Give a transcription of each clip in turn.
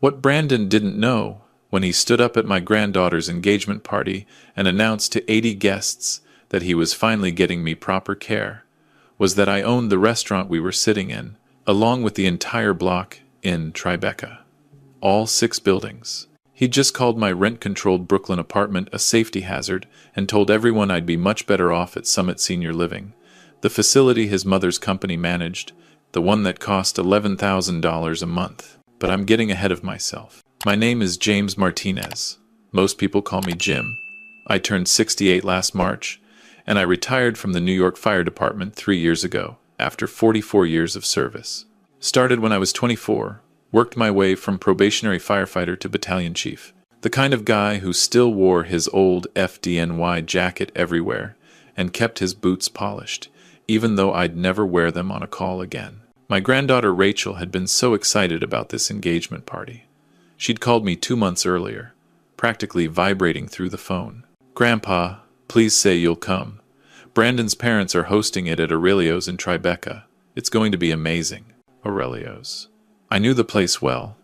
What Brandon didn't know, when he stood up at my granddaughter's engagement party and announced to 80 guests that he was finally getting me proper care, was that I owned the restaurant we were sitting in, along with the entire block in Tribeca. All 6 buildings. He'd just called my rent-controlled Brooklyn apartment a safety hazard and told everyone I'd be much better off at Summit Senior Living, the facility his mother's company managed, the one that cost $11,000 a month. But I'm getting ahead of myself. My name is James Martinez. Most people call me Jim. I turned 68 last March, and I retired from the New York Fire Department 3 years ago, after 44 years of service. Started when I was 24, worked my way from probationary firefighter to battalion chief. The kind of guy who still wore his old FDNY jacket everywhere and kept his boots polished, even though I'd never wear them on a call again. My granddaughter Rachel had been so excited about this engagement party. She'd called me 2 months earlier, practically vibrating through the phone. "Grandpa, please say you'll come. Brandon's parents are hosting it at Aurelio's in Tribeca. It's going to be amazing." Aurelio's. I knew the place well.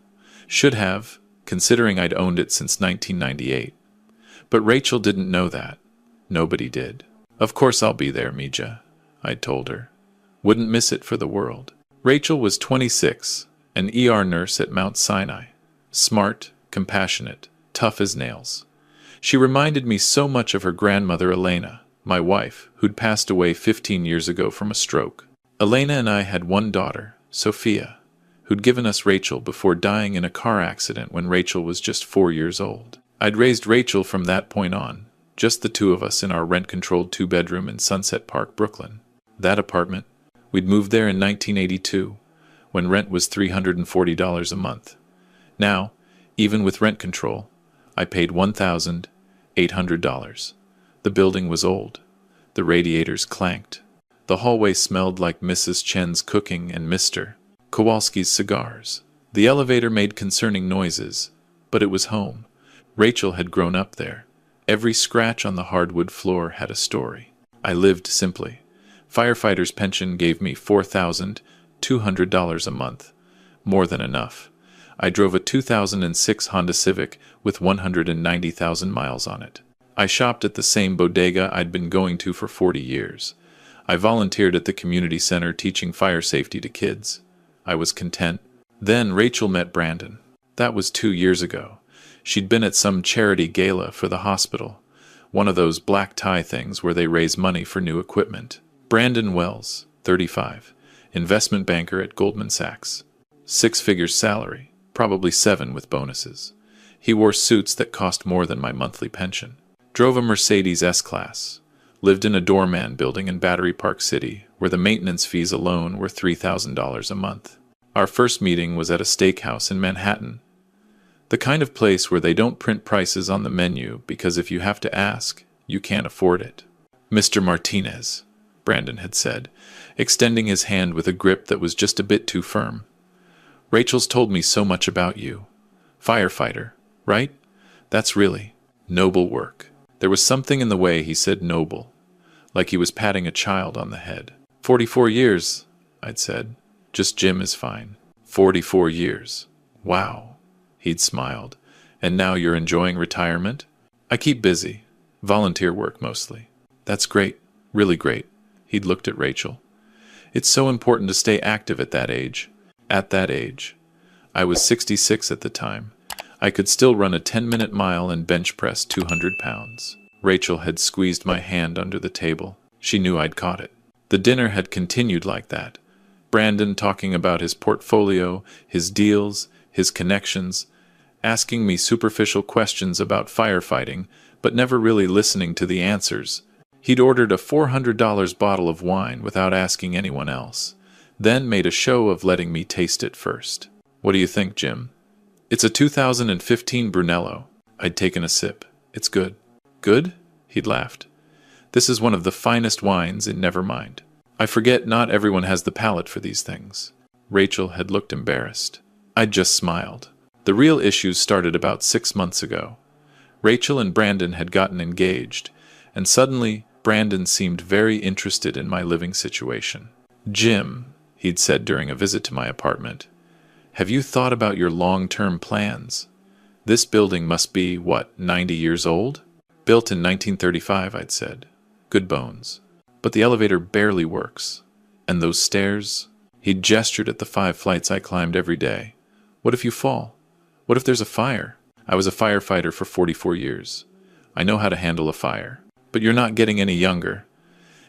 Should have, considering I'd owned it since 1998. But Rachel didn't know that. Nobody did. "Of course I'll be there, Mija," I'd told her. Wouldn't miss it for the world. Rachel was 26, an ER nurse at Mount Sinai. Smart, compassionate, tough as nails. She reminded me so much of her grandmother Elena, my wife, who'd passed away 15 years ago from a stroke. Elena and I had one daughter, Sophia, who'd given us Rachel before dying in a car accident when Rachel was just 4 years old. I'd raised Rachel from that point on, just the 2 of us in our rent-controlled 2-bedroom in Sunset Park, Brooklyn. That apartment, we'd moved there in 1982, when rent was $340 a month. Now, even with rent control, I paid $1,800. The building was old. The radiators clanked. The hallway smelled like Mrs. Chen's cooking and Mr. Kowalski's cigars. The elevator made concerning noises, but it was home. Rachel had grown up there. Every scratch on the hardwood floor had a story. I lived simply. Firefighter's pension gave me $4,200 a month. More than enough. I drove a 2006 Honda Civic with 190,000 miles on it. I shopped at the same bodega I'd been going to for 40 years. I volunteered at the community center teaching fire safety to kids. I was content. Then Rachel met Brandon. That was 2 years ago. She'd been at some charity gala for the hospital, one of those black tie things where they raise money for new equipment. Brandon Wells, 35, investment banker at Goldman Sachs. 6 figures salary, probably 7 with bonuses. He wore suits that cost more than my monthly pension. Drove a Mercedes S-Class. Lived in a doorman building in Battery Park City, where the maintenance fees alone were $3,000 a month. Our first meeting was at a steakhouse in Manhattan. The kind of place where they don't print prices on the menu because if you have to ask, you can't afford it. "Mr. Martinez," Brandon had said, extending his hand with a grip that was just a bit too firm. "Rachel's told me so much about you. Firefighter, right? That's really noble work." There was something in the way he said noble, like he was patting a child on the head. 44 years, I'd said. Just Jim is fine. 44 years. Wow. He'd smiled. "And now you're enjoying retirement?" "I keep busy. Volunteer work mostly." "That's great. Really great." He'd looked at Rachel. "It's so important to stay active at that age." At that age. I was 66 at the time. I could still run a 10-minute mile and bench press 200 pounds. Rachel had squeezed my hand under the table. She knew I'd caught it. The dinner had continued like that. Brandon talking about his portfolio, his deals, his connections, asking me superficial questions about firefighting, but never really listening to the answers. He'd ordered a $400 bottle of wine without asking anyone else, then made a show of letting me taste it first. "What do you think, Jim?" "It's a 2015 Brunello." I'd taken a sip. "It's good." "Good?" He'd laughed. "This is one of the finest wines in Nevermind. I forget not everyone has the palate for these things." Rachel had looked embarrassed. I'd just smiled. The real issues started about 6 months ago. Rachel and Brandon had gotten engaged, and suddenly Brandon seemed very interested in my living situation. "Jim," he'd said during a visit to my apartment, Have you thought about your long-term plans? This building must be, 90 years old? Built in 1935, I'd said. Good bones. But the elevator barely works. And those stairs? He'd gestured at the 5 flights I climbed every day. What if you fall? What if there's a fire? I was a firefighter for 44 years. I know how to handle a fire. But you're not getting any younger.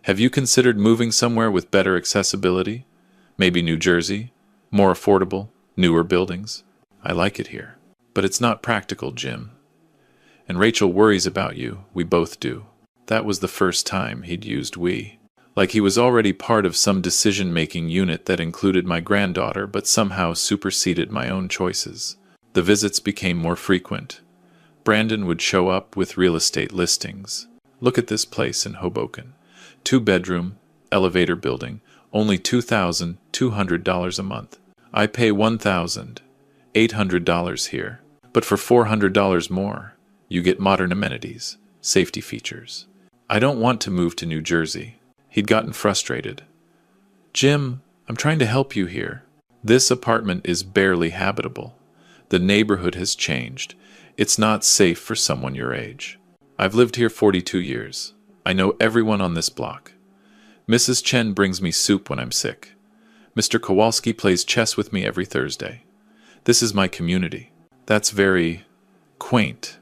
Have you considered moving somewhere with better accessibility? Maybe New Jersey? More affordable, newer buildings? I like it here. But it's not practical, Jim. And Rachel worries about you. We both do. That was the first time he'd used we. Like he was already part of some decision-making unit that included my granddaughter but somehow superseded my own choices. The visits became more frequent. Brandon would show up with real estate listings. Look at this place in Hoboken. 2-bedroom, elevator building, only $2,200 a month. I pay $1,800 here. But for $400 more, you get modern amenities, safety features. I don't want to move to New Jersey. He'd gotten frustrated. Jim, I'm trying to help you here. This apartment is barely habitable. The neighborhood has changed. It's not safe for someone your age. I've lived here 42 years. I know everyone on this block. Mrs. Chen brings me soup when I'm sick. Mr. Kowalski plays chess with me every Thursday. This is my community. That's very quaint.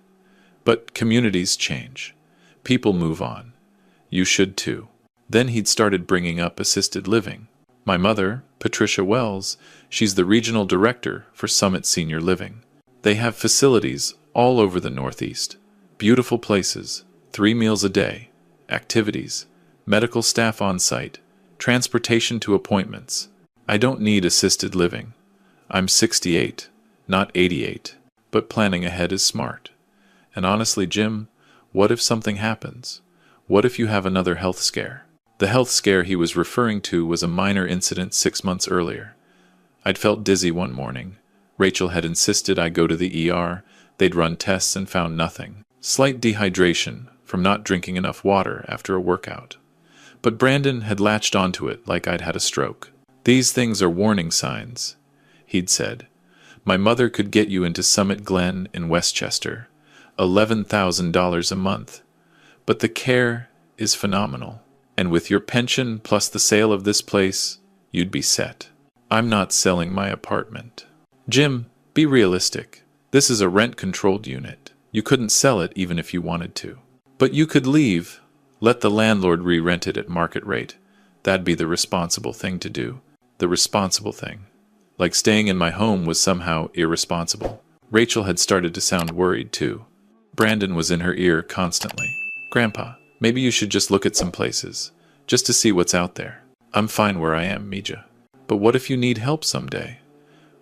But communities change. People move on. You should too. Then he'd started bringing up assisted living. My mother, Patricia Wells, she's the regional director for Summit Senior Living. They have facilities all over the Northeast. Beautiful places, 3 meals a day, activities, medical staff on site, transportation to appointments. I don't need assisted living. I'm 68, not 88, but planning ahead is smart. And honestly, Jim, what if something happens? What if you have another health scare? The health scare he was referring to was a minor incident 6 months earlier. I'd felt dizzy one morning. Rachel had insisted I go to the ER. They'd run tests and found nothing. Slight dehydration from not drinking enough water after a workout. But Brandon had latched onto it like I'd had a stroke. These things are warning signs, he'd said. My mother could get you into Summit Glen in Westchester. $11,000 a month. But the care is phenomenal. And with your pension plus the sale of this place, you'd be set. I'm not selling my apartment. Jim, be realistic. This is a rent-controlled unit. You couldn't sell it even if you wanted to. But you could leave. Let the landlord re-rent it at market rate. That'd be the responsible thing to do. The responsible thing. Like staying in my home was somehow irresponsible. Rachel had started to sound worried too. Brandon was in her ear constantly. Grandpa, maybe you should just look at some places, just to see what's out there. I'm fine where I am, Mija. But what if you need help someday?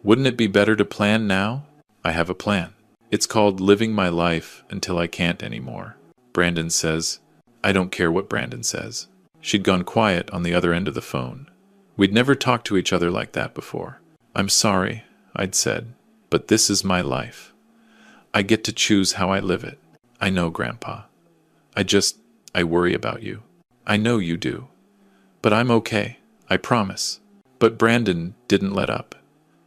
Wouldn't it be better to plan now? I have a plan. It's called living my life until I can't anymore. Brandon says. I don't care what Brandon says. She'd gone quiet on the other end of the phone. We'd never talked to each other like that before. I'm sorry, I'd said, but this is my life. I get to choose how I live it. I know, Grandpa. I worry about you. I know you do. But I'm okay, I promise. But Brandon didn't let up.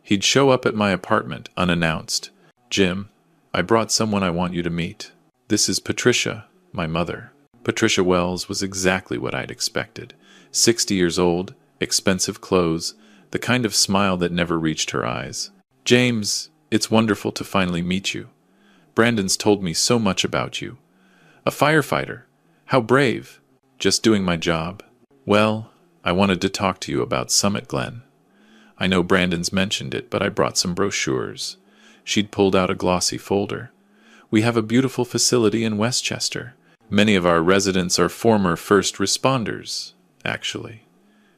He'd show up at my apartment unannounced. Jim, I brought someone I want you to meet. This is Patricia, my mother. Patricia Wells was exactly what I'd expected. 60 years old, expensive clothes, the kind of smile that never reached her eyes. James, it's wonderful to finally meet you. Brandon's told me so much about you. A firefighter. How brave. Just doing my job. Well, I wanted to talk to you about Summit Glen. I know Brandon's mentioned it, but I brought some brochures. She'd pulled out a glossy folder. We have a beautiful facility in Westchester. Many of our residents are former first responders, actually.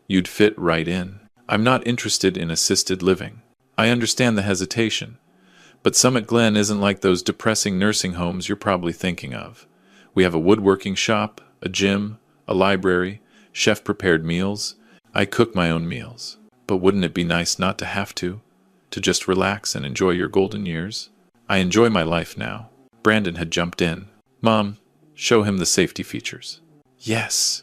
You'd fit right in. I'm not interested in assisted living. I understand the hesitation. But Summit Glen isn't like those depressing nursing homes you're probably thinking of. We have a woodworking shop, a gym, a library, chef-prepared meals. I cook my own meals. But wouldn't it be nice not to have to? To just relax and enjoy your golden years? I enjoy my life now. Brandon had jumped in. Mom, show him the safety features. Yes.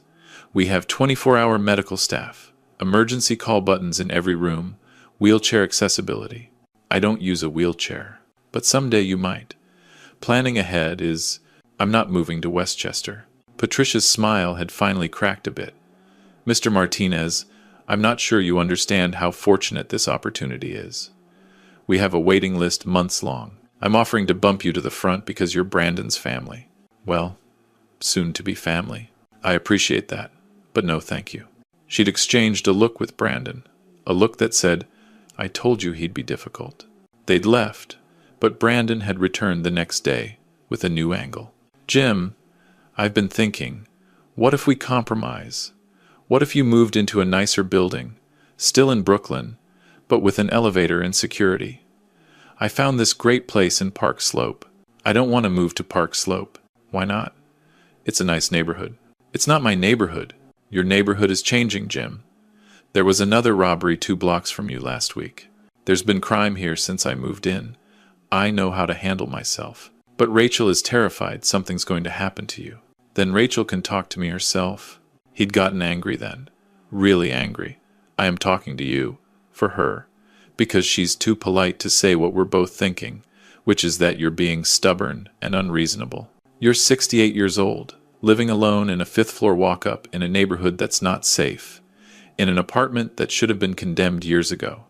We have 24-hour medical staff, emergency call buttons in every room, wheelchair accessibility. I don't use a wheelchair, but someday you might. Planning ahead is, I'm not moving to Westchester. Patricia's smile had finally cracked a bit. Mr. Martinez, I'm not sure you understand how fortunate this opportunity is. We have a waiting list months long. I'm offering to bump you to the front because you're Brandon's family. Well, soon to be family. I appreciate that, but no thank you. She'd exchanged a look with Brandon, a look that said, I told you he'd be difficult. They'd left, but Brandon had returned the next day with a new angle. Jim, I've been thinking, what if we compromise? What if you moved into a nicer building, still in Brooklyn, but with an elevator and security? I found this great place in Park Slope. I don't want to move to Park Slope. Why not? It's a nice neighborhood. It's not my neighborhood. Your neighborhood is changing, Jim. There was another robbery 2 blocks from you last week. There's been crime here since I moved in. I know how to handle myself. But Rachel is terrified something's going to happen to you. Then Rachel can talk to me herself. He'd gotten angry then. Really angry. I am talking to you, for her, because she's too polite to say what we're both thinking, which is that you're being stubborn and unreasonable. You're 68 years old, living alone in a 5th-floor walk-up in a neighborhood that's not safe, in an apartment that should have been condemned years ago.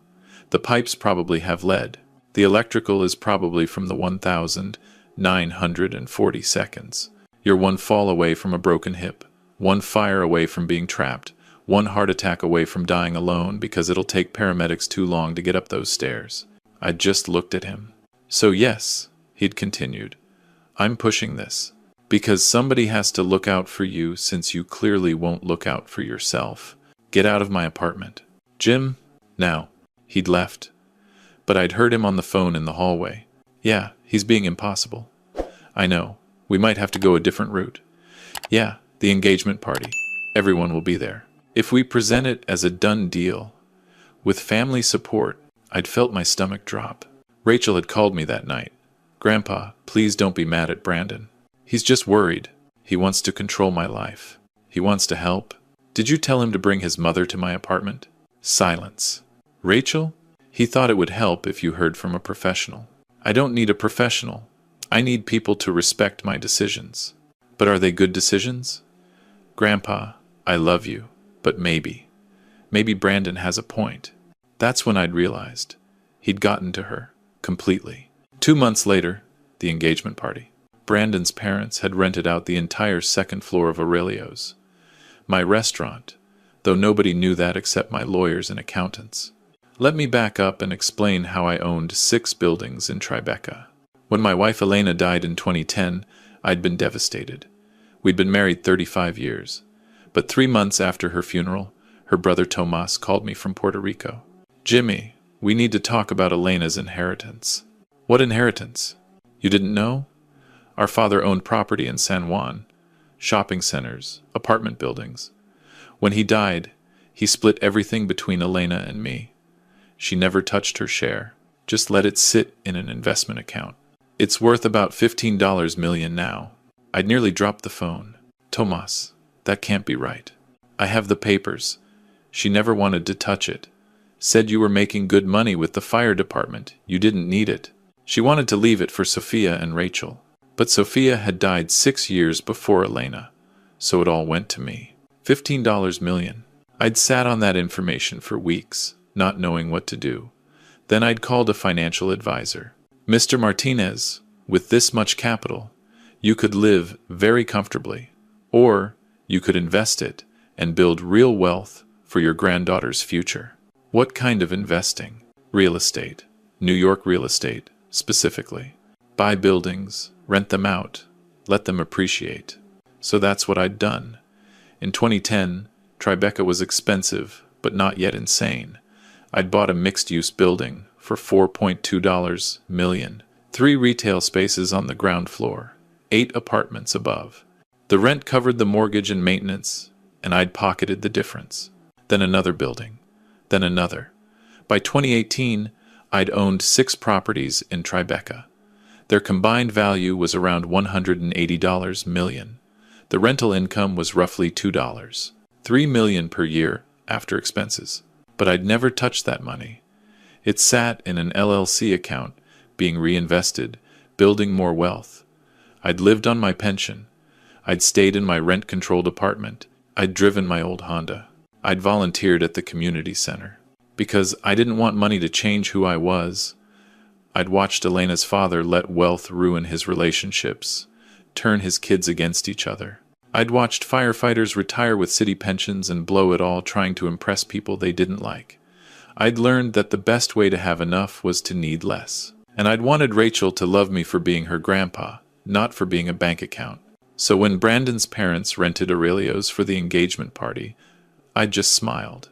The pipes probably have lead. The electrical is probably from the 1,940 seconds. You're one fall away from a broken hip, one fire away from being trapped, one heart attack away from dying alone because it'll take paramedics too long to get up those stairs. I just looked at him. So yes, he'd continued, I'm pushing this, because somebody has to look out for you since you clearly won't look out for yourself. Get out of my apartment. Jim? Now. He'd left. But I'd heard him on the phone in the hallway. Yeah, he's being impossible. I know. We might have to go a different route. Yeah, the engagement party. Everyone will be there. If we present it as a done deal, with family support, I'd felt my stomach drop. Rachel had called me that night. Grandpa, please don't be mad at Brandon. He's just worried. He wants to control my life. He wants to help. Did you tell him to bring his mother to my apartment? Silence. Rachel? He thought it would help if you heard from a professional. I don't need a professional. I need people to respect my decisions. But are they good decisions? Grandpa, I love you, but maybe Brandon has a point. That's when I'd realized. He'd gotten to her, completely. 2 months later, the engagement party. Brandon's parents had rented out the entire 2nd floor of Aurelio's. My restaurant, though nobody knew that except my lawyers and accountants. Let me back up and explain how I owned 6 buildings in Tribeca. When my wife Elena died in 2010, I'd been devastated. We'd been married 35 years. But 3 months after her funeral, her brother Tomas called me from Puerto Rico. Jimmy, we need to talk about Elena's inheritance. What inheritance? You didn't know? Our father owned property in San Juan, shopping centers, apartment buildings. When he died, he split everything between Elena and me. She never touched her share, just let it sit in an investment account. It's worth about $15 million now. I'd nearly dropped the phone. Tomas, that can't be right. I have the papers. She never wanted to touch it. Said you were making good money with the fire department. You didn't need it. She wanted to leave it for Sophia and Rachel. But Sophia had died 6 years before Elena, so it all went to me. $15 million. I'd sat on that information for weeks, not knowing what to do. Then I'd called a financial advisor. Mr. Martinez, with this much capital, you could live very comfortably, or you could invest it and build real wealth for your granddaughter's future. What kind of investing? Real estate. New York real estate, specifically. Buy buildings, rent them out, let them appreciate. So that's what I'd done. In 2010, Tribeca was expensive, but not yet insane. I'd bought a mixed-use building for $4.2 million, 3 retail spaces on the ground floor, 8 apartments above. The rent covered the mortgage and maintenance, and I'd pocketed the difference. Then another building, then another. By 2018, I'd owned 6 properties in Tribeca. Their combined value was around $180 million. The rental income was roughly $2, $3 million per year after expenses. But I'd never touched that money. It sat in an LLC account, being reinvested, building more wealth. I'd lived on my pension. I'd stayed in my rent-controlled apartment. I'd driven my old Honda. I'd volunteered at the community center. Because I didn't want money to change who I was. I'd watched Elena's father let wealth ruin his relationships, turn his kids against each other. I'd watched firefighters retire with city pensions and blow it all trying to impress people they didn't like. I'd learned that the best way to have enough was to need less. And I'd wanted Rachel to love me for being her grandpa, not for being a bank account. So when Brandon's parents rented Aurelio's for the engagement party, I just smiled.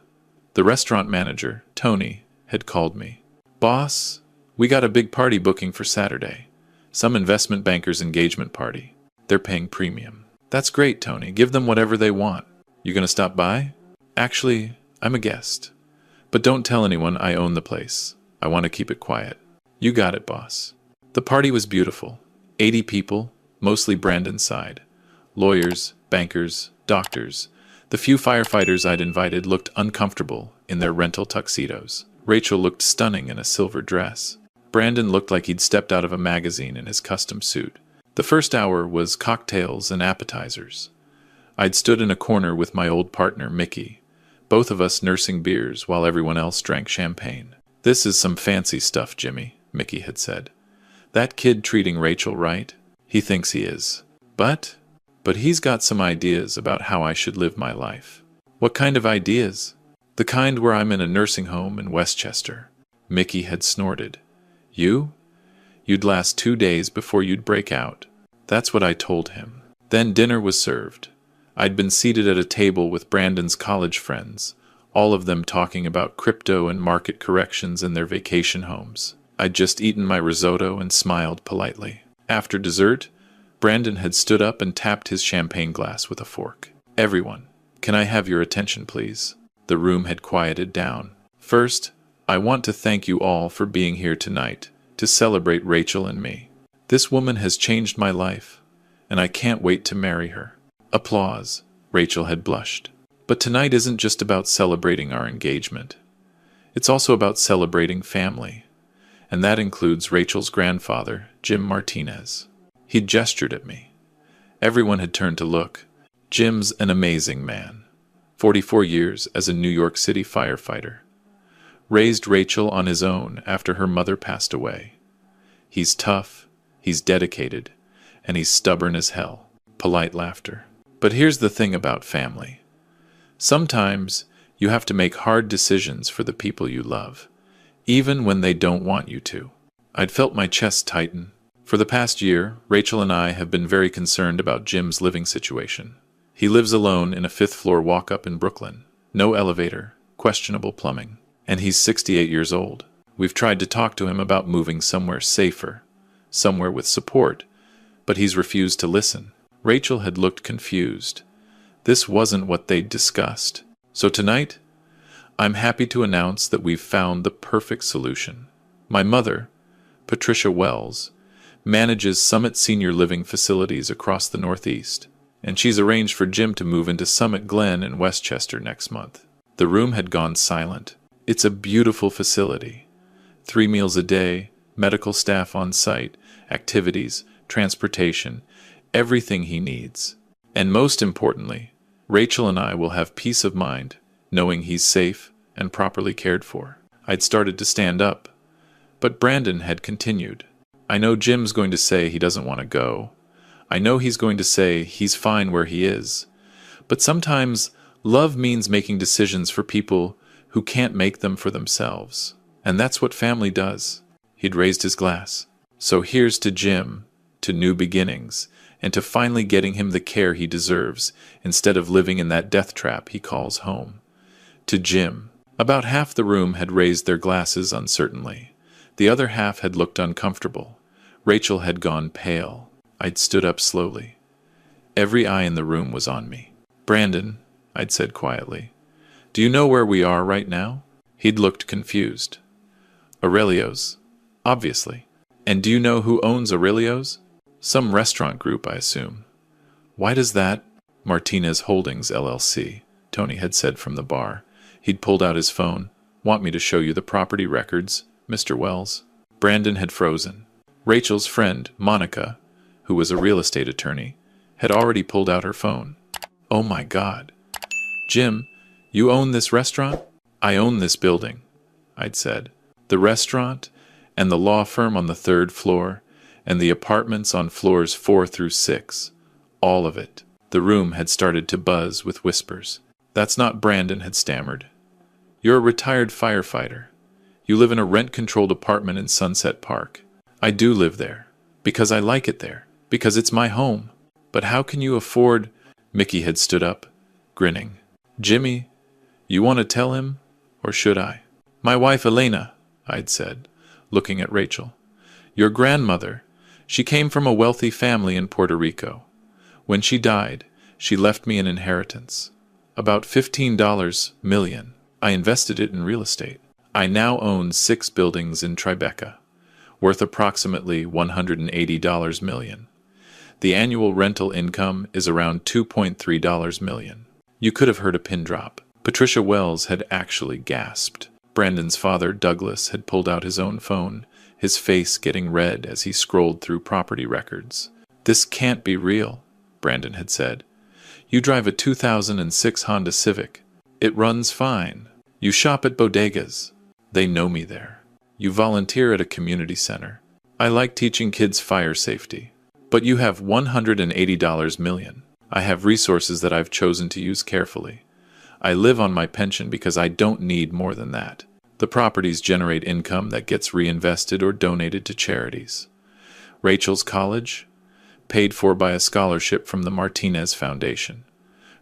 The restaurant manager, Tony, had called me. "Boss, we got a big party booking for Saturday. Some investment banker's engagement party. They're paying premium." "That's great, Tony. Give them whatever they want. You gonna stop by?" "Actually, I'm a guest. But don't tell anyone I own the place. I want to keep it quiet." "You got it, boss." The party was beautiful. 80 people, mostly Brandon's side. Lawyers, bankers, doctors. The few firefighters I'd invited looked uncomfortable in their rental tuxedos. Rachel looked stunning in a silver dress. Brandon looked like he'd stepped out of a magazine in his custom suit. The first hour was cocktails and appetizers. I'd stood in a corner with my old partner, Mickey, both of us nursing beers while everyone else drank champagne. "This is some fancy stuff, Jimmy," Mickey had said. "That kid treating Rachel right? He thinks he is. But he's got some ideas about how I should live my life." "What kind of ideas?" "The kind where I'm in a nursing home in Westchester." Mickey had snorted. You'd last 2 days before you'd break out." That's what I told him. Then dinner was served. I'd been seated at a table with Brandon's college friends, all of them talking about crypto and market corrections in their vacation homes. I'd just eaten my risotto and smiled politely. After dessert, Brandon had stood up and tapped his champagne glass with a fork. "Everyone, can I have your attention, please?" The room had quieted down. "First, I want to thank you all for being here tonight to celebrate Rachel and me. This woman has changed my life, and I can't wait to marry her." Applause. Rachel had blushed. "But tonight isn't just about celebrating our engagement. It's also about celebrating family. And that includes Rachel's grandfather, Jim Martinez." He'd gestured at me. Everyone had turned to look. Jim's an amazing man. 44 years as a New York City firefighter. Raised Rachel on his own after her mother passed away. He's tough, he's dedicated, and he's stubborn as hell. Polite laughter. But here's the thing about family. Sometimes you have to make hard decisions for the people you love, even when they don't want you to. I'd felt my chest tighten. For the past year, Rachel and I have been very concerned about Jim's living situation. He lives alone in a 5th-floor walk-up in Brooklyn. No elevator, questionable plumbing. And he's 68 years old. We've tried to talk to him about moving somewhere safer, somewhere with support, but he's refused to listen. Rachel had looked confused. This wasn't what they'd discussed. So tonight, I'm happy to announce that we've found the perfect solution. My mother, Patricia Wells, manages Summit Senior Living facilities across the Northeast, and she's arranged for Jim to move into Summit Glen in Westchester next month. The room had gone silent. It's a beautiful facility. 3 meals a day, medical staff on site, activities, transportation, everything he needs. And most importantly, Rachel and I will have peace of mind, knowing he's safe and properly cared for. I'd started to stand up, but Brandon had continued. "I know Jim's going to say he doesn't want to go. I know he's going to say he's fine where he is. But sometimes love means making decisions for people who can't make them for themselves. And that's what family does." He'd raised his glass. "So here's to Jim, to new beginnings, and to finally getting him the care he deserves, instead of living in that death trap he calls home. To Jim." About half the room had raised their glasses uncertainly. The other half had looked uncomfortable. Rachel had gone pale. I'd stood up slowly. Every eye in the room was on me. "Brandon," I'd said quietly, "do you know where we are right now?" He'd looked confused. "Aurelio's, obviously." "And do you know who owns Aurelio's?" "Some restaurant group, I assume." "Why does that—" "Martinez Holdings, LLC, Tony had said from the bar. He'd pulled out his phone. Want me to show you the property records, Mr. Wells? Brandon had frozen. Rachel's friend, Monica, who was a real estate attorney, had already pulled out her phone. Oh my God. Jim, you own this restaurant? I own this building, I'd said. The restaurant, and the law firm on the 3rd floor, and the apartments on floors 4 through 6. All of it. The room had started to buzz with whispers. That's not Brandon had stammered. You're a retired firefighter. You live in a rent-controlled apartment in Sunset Park. I do live there. Because I like it there. Because it's my home. But how can you afford... Mickey had stood up, grinning. Jimmy, you want to tell him? Or should I? My wife Elena, I'd said, looking at Rachel. Your grandmother. She came from a wealthy family in Puerto Rico. When she died, she left me an inheritance. About $15 million. I invested it in real estate. I now own 6 buildings in Tribeca, worth approximately $180 million. The annual rental income is around $2.3 million. You could have heard a pin drop. Patricia Wells had actually gasped. Brandon's father, Douglas, had pulled out his own phone, his face getting red as he scrolled through property records. This can't be real, Brandon had said. You drive a 2006 Honda Civic. It runs fine. You shop at bodegas. They know me there. You volunteer at a community center. I like teaching kids fire safety. But you have $180 million. I have resources that I've chosen to use carefully. I live on my pension because I don't need more than that. The properties generate income that gets reinvested or donated to charities. Rachel's college? Paid for by a scholarship from the Martinez Foundation.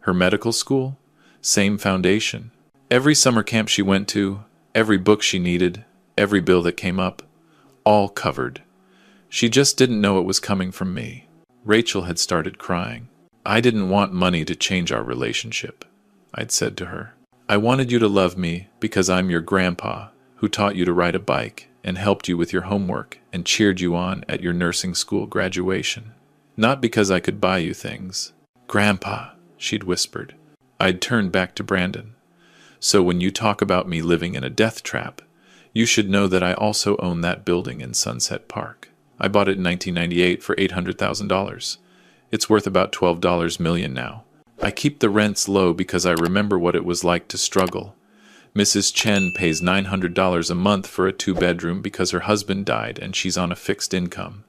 Her medical school? Same foundation. Every summer camp she went to, every book she needed, every bill that came up, all covered. She just didn't know it was coming from me. Rachel had started crying. I didn't want money to change our relationship, I'd said to her. I wanted you to love me because I'm your grandpa who taught you to ride a bike and helped you with your homework and cheered you on at your nursing school graduation. Not because I could buy you things. Grandpa, she'd whispered. I'd turned back to Brandon. So when you talk about me living in a death trap, you should know that I also own that building in Sunset Park. I bought it in 1998 for $800,000. It's worth about $12 million now. I keep the rents low because I remember what it was like to struggle. Mrs. Chen pays $900 a month for a 2-bedroom because her husband died and she's on a fixed income.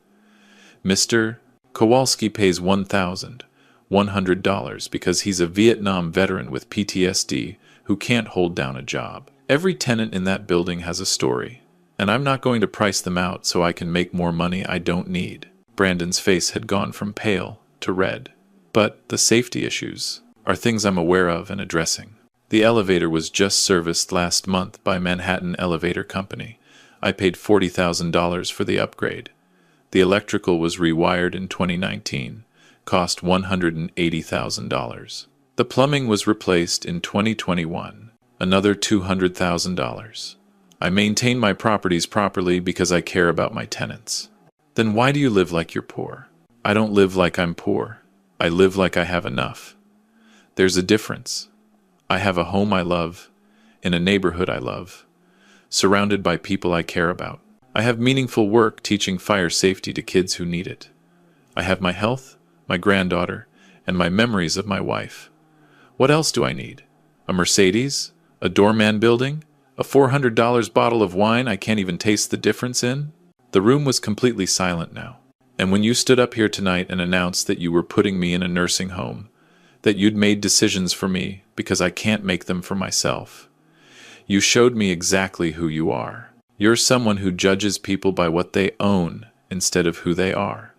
Mr. Kowalski pays $1,100 because he's a Vietnam veteran with PTSD who can't hold down a job. Every tenant in that building has a story, and I'm not going to price them out so I can make more money I don't need. Brandon's face had gone from pale to red. But the safety issues are things I'm aware of and addressing. The elevator was just serviced last month by Manhattan Elevator Company. I paid $40,000 for the upgrade. The electrical was rewired in 2019, cost $180,000. The plumbing was replaced in 2021, another $200,000. I maintain my properties properly because I care about my tenants. Then why do you live like you're poor? I don't live like I'm poor. I live like I have enough. There's a difference. I have a home I love, in a neighborhood I love, surrounded by people I care about. I have meaningful work teaching fire safety to kids who need it. I have my health, my granddaughter, and my memories of my wife. What else do I need? A Mercedes? A doorman building? A $400 bottle of wine I can't even taste the difference in? The room was completely silent now. And when you stood up here tonight and announced that you were putting me in a nursing home, that you'd made decisions for me because I can't make them for myself, you showed me exactly who you are. You're someone who judges people by what they own instead of who they are.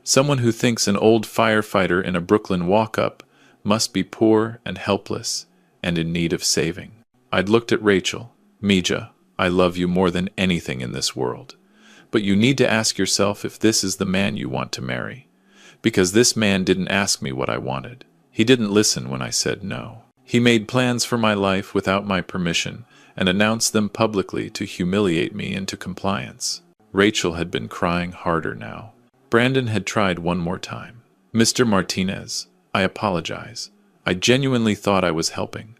Someone who thinks an old firefighter in a Brooklyn walk-up must be poor and helpless and in need of saving. I'd looked at Rachel. Mija, I love you more than anything in this world. But you need to ask yourself if this is the man you want to marry. Because this man didn't ask me what I wanted. He didn't listen when I said no. He made plans for my life without my permission and announced them publicly to humiliate me into compliance. Rachel had been crying harder now. Brandon had tried one more time. Mr. Martinez, I apologize. I genuinely thought I was helping.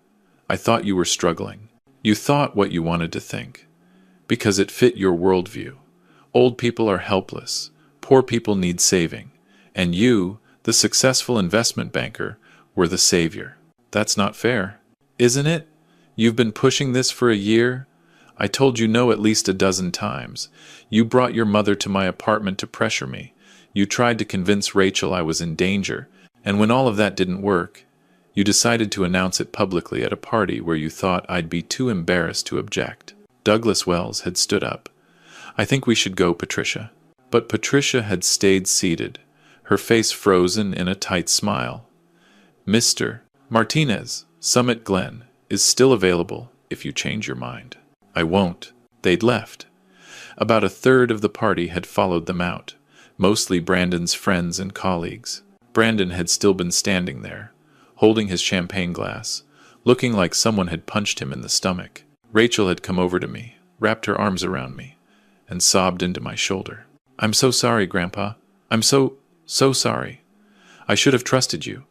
I thought you were struggling. You thought what you wanted to think, because it fit your worldview. Old people are helpless, poor people need saving, and you, the successful investment banker, were the savior. That's not fair, isn't it? You've been pushing this for a year? I told you no at least a dozen times. You brought your mother to my apartment to pressure me. You tried to convince Rachel I was in danger, and when all of that didn't work, you decided to announce it publicly at a party where you thought I'd be too embarrassed to object. Douglas Wells had stood up. I think we should go, Patricia. But Patricia had stayed seated, her face frozen in a tight smile. Mr. Martinez, Summit Glen, is still available if you change your mind. I won't. They'd left. About a third of the party had followed them out, mostly Brandon's friends and colleagues. Brandon had still been standing there, holding his champagne glass, looking like someone had punched him in the stomach. Rachel had come over to me, wrapped her arms around me, and sobbed into my shoulder. I'm so sorry, Grandpa. I'm so sorry. I should have trusted you.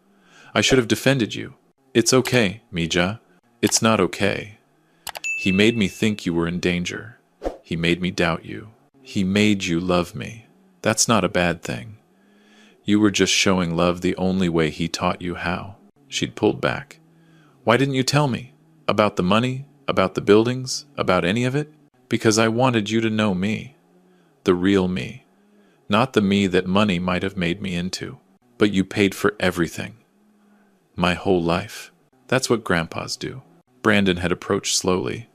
I should have defended you. It's okay, Mija. It's not okay. He made me think you were in danger. He made me doubt you. He made you love me. That's not a bad thing. You were just showing love the only way he taught you how. She'd pulled back. Why didn't you tell me? About the money? About the buildings? About any of it? Because I wanted you to know me. The real me. Not the me that money might have made me into. But you paid for everything. My whole life. That's what grandpas do. Brandon had approached slowly.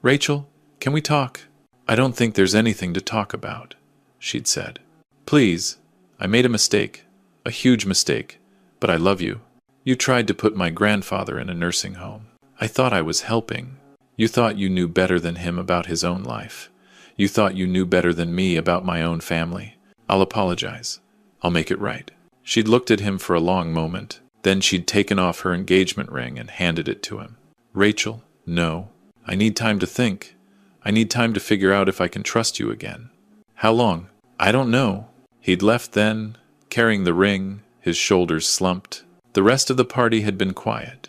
Rachel, can we talk? I don't think there's anything to talk about, she'd said. Please, I made a mistake. A huge mistake. But I love you. You tried to put my grandfather in a nursing home. I thought I was helping. You thought you knew better than him about his own life. You thought you knew better than me about my own family. I'll apologize. I'll make it right. She'd looked at him for a long moment. Then she'd taken off her engagement ring and handed it to him. Rachel, no. I need time to think. I need time to figure out if I can trust you again. How long? I don't know. He'd left then, carrying the ring, his shoulders slumped. The rest of the party had been quiet.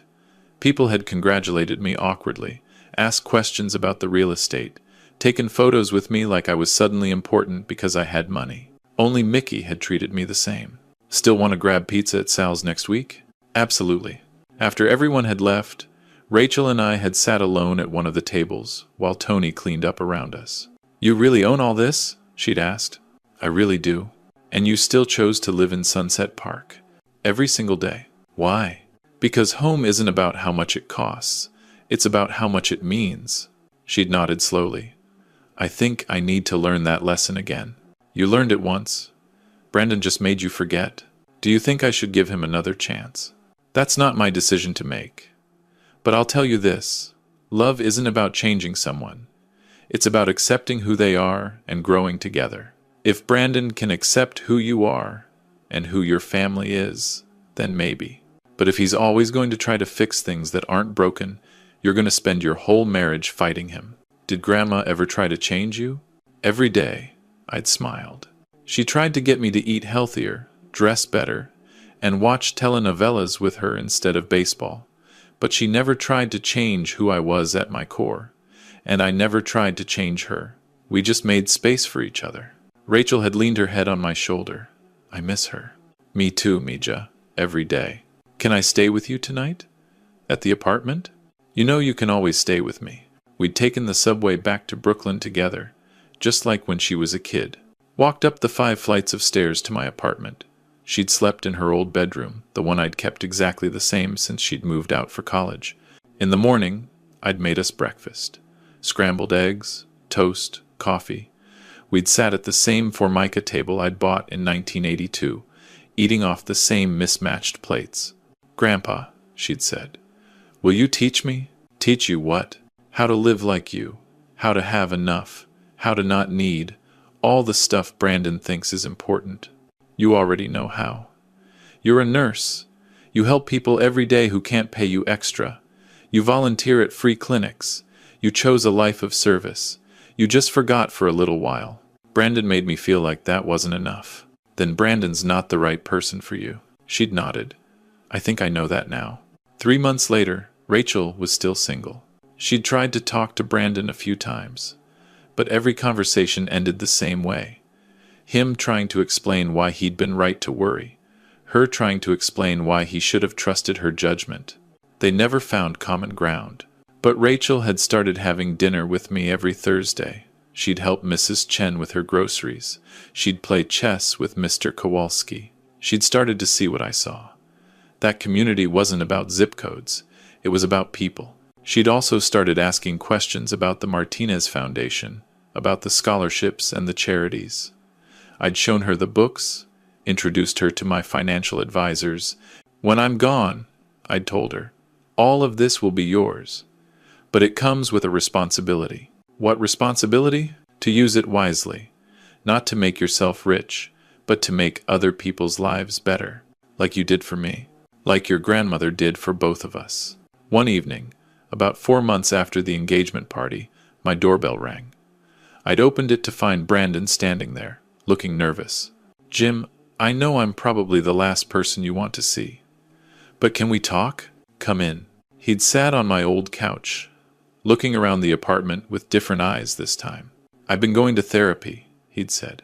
People had congratulated me awkwardly, asked questions about the real estate, taken photos with me like I was suddenly important because I had money. Only Mickey had treated me the same. Still want to grab pizza at Sal's next week? Absolutely. After everyone had left, Rachel and I had sat alone at one of the tables, while Tony cleaned up around us. You really own all this? She'd asked. I really do. And you still chose to live in Sunset Park. Every single day. Why? Because home isn't about how much it costs. It's about how much it means. She'd nodded slowly. I think I need to learn that lesson again. You learned it once. Brandon just made you forget. Do you think I should give him another chance? That's not my decision to make. But I'll tell you this. Love isn't about changing someone. It's about accepting who they are and growing together. If Brandon can accept who you are and who your family is, then maybe. But if he's always going to try to fix things that aren't broken, you're going to spend your whole marriage fighting him. Did Grandma ever try to change you? Every day, I'd smiled. She tried to get me to eat healthier, dress better, and watch telenovelas with her instead of baseball. But she never tried to change who I was at my core, and I never tried to change her. We just made space for each other. Rachel had leaned her head on my shoulder. I miss her. Me too, Mija. Every day. Can I stay with you tonight? At the apartment? You know you can always stay with me. We'd taken the subway back to Brooklyn together, just like when she was a kid. Walked up the 5 flights of stairs to my apartment. She'd slept in her old bedroom, the one I'd kept exactly the same since she'd moved out for college. In the morning, I'd made us breakfast. Scrambled eggs, toast, coffee. We'd sat at the same Formica table I'd bought in 1982, eating off the same mismatched plates. Grandpa, she'd said, will you teach me? Teach you what? How to live like you. How to have enough. How to not need all the stuff Brandon thinks is important. You already know how. You're a nurse. You help people every day who can't pay you extra. You volunteer at free clinics. You chose a life of service. You just forgot for a little while. Brandon made me feel like that wasn't enough. Then Brandon's not the right person for you. She'd nodded. I think I know that now. 3 months later, Rachel was still single. She'd tried to talk to Brandon a few times, but every conversation ended the same way. Him trying to explain why he'd been right to worry, her trying to explain why he should have trusted her judgment. They never found common ground. But Rachel had started having dinner with me every Thursday. She'd help Mrs. Chen with her groceries. She'd play chess with Mr. Kowalski. She'd started to see what I saw. That community wasn't about zip codes. It was about people. She'd also started asking questions about the Martinez Foundation, about the scholarships and the charities. I'd shown her the books, introduced her to my financial advisors. When I'm gone, I'd told her, all of this will be yours. But it comes with a responsibility. What responsibility? To use it wisely. Not to make yourself rich, but to make other people's lives better, like you did for me, like your grandmother did for both of us. One evening, about 4 months after the engagement party, my doorbell rang. I'd opened it to find Brandon standing there, looking nervous. "Jim, I know I'm probably the last person you want to see. But can we talk? Come in." He'd sat on my old couch, looking around the apartment with different eyes this time. "I've been going to therapy," he'd said,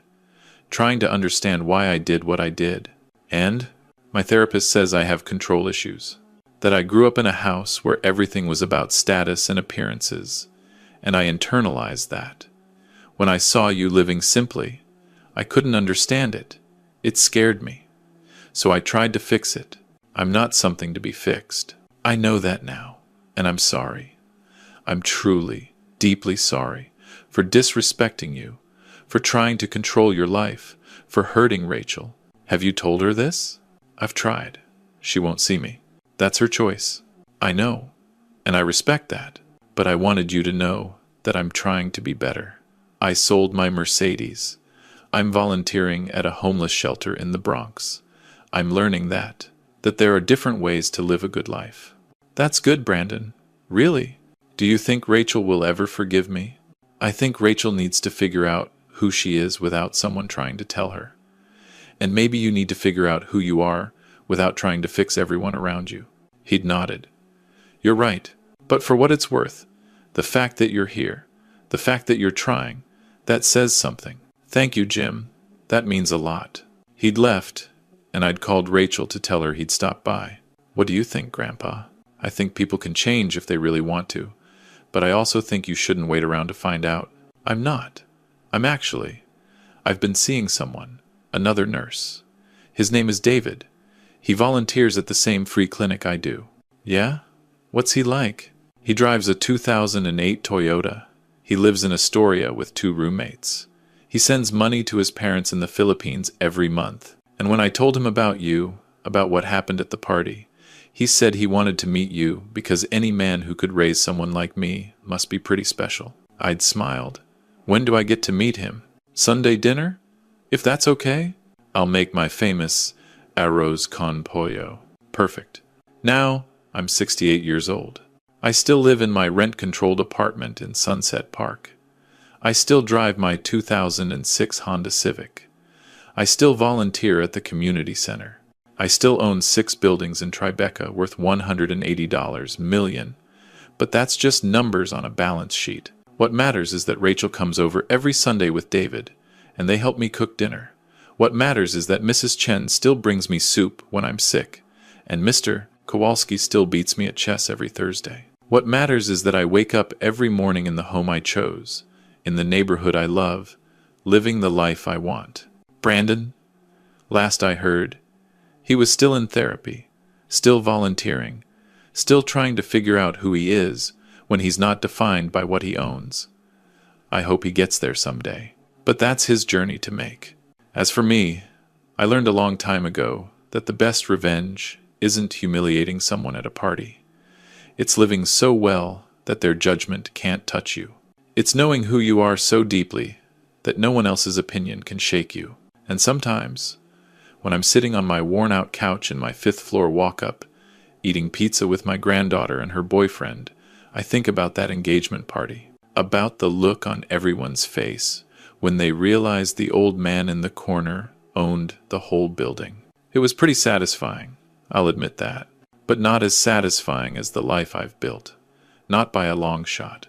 "trying to understand why I did what I did. And my therapist says I have control issues, that I grew up in a house where everything was about status and appearances, and I internalized that. When I saw you living simply, I couldn't understand it. It scared me. So I tried to fix it. I'm not something to be fixed. I know that now, and I'm sorry. I'm truly, deeply sorry for disrespecting you, for trying to control your life, for hurting Rachel. Have you told her this?" "I've tried. She won't see me." "That's her choice. I know, and I respect that. But I wanted you to know that I'm trying to be better. I sold my Mercedes. I'm volunteering at a homeless shelter in the Bronx. I'm learning that there are different ways to live a good life." "That's good, Brandon. Really? Do you think Rachel will ever forgive me?" "I think Rachel needs to figure out who she is without someone trying to tell her. And maybe you need to figure out who you are without trying to fix everyone around you." He'd nodded. "You're right. But for what it's worth, the fact that you're here, the fact that you're trying, that says something." "Thank you, Jim. That means a lot." He'd left, and I'd called Rachel to tell her he'd stop by. "What do you think, Grandpa?" "I think people can change if they really want to, but I also think you shouldn't wait around to find out." "I'm not. I've been seeing someone, another nurse. His name is David. He volunteers at the same free clinic I do." "Yeah? What's he like?" "He drives a 2008 Toyota. He lives in Astoria with 2 roommates. He sends money to his parents in the Philippines every month. And when I told him about you, about what happened at the party, he said he wanted to meet you because any man who could raise someone like me must be pretty special." I'd smiled. "When do I get to meet him? Sunday dinner? If that's okay, I'll make my famous arroz con pollo." "Perfect." Now, I'm 68 years old. I still live in my rent-controlled apartment in Sunset Park. I still drive my 2006 Honda Civic. I still volunteer at the community center. I still own 6 buildings in Tribeca worth $180 million. But that's just numbers on a balance sheet. What matters is that Rachel comes over every Sunday with David, and they help me cook dinner. What matters is that Mrs. Chen still brings me soup when I'm sick, and Mr. Kowalski still beats me at chess every Thursday. What matters is that I wake up every morning in the home I chose, in the neighborhood I love, living the life I want. Brandon, last I heard, he was still in therapy, still volunteering, still trying to figure out who he is when he's not defined by what he owns. I hope he gets there someday. But that's his journey to make. As for me, I learned a long time ago that the best revenge isn't humiliating someone at a party. It's living so well that their judgment can't touch you. It's knowing who you are so deeply that no one else's opinion can shake you. And sometimes, when I'm sitting on my worn-out couch in my 5th-floor walk-up, eating pizza with my granddaughter and her boyfriend, I think about that engagement party, about the look on everyone's face when they realized the old man in the corner owned the whole building. It was pretty satisfying, I'll admit that, but not as satisfying as the life I've built. not by a long shot.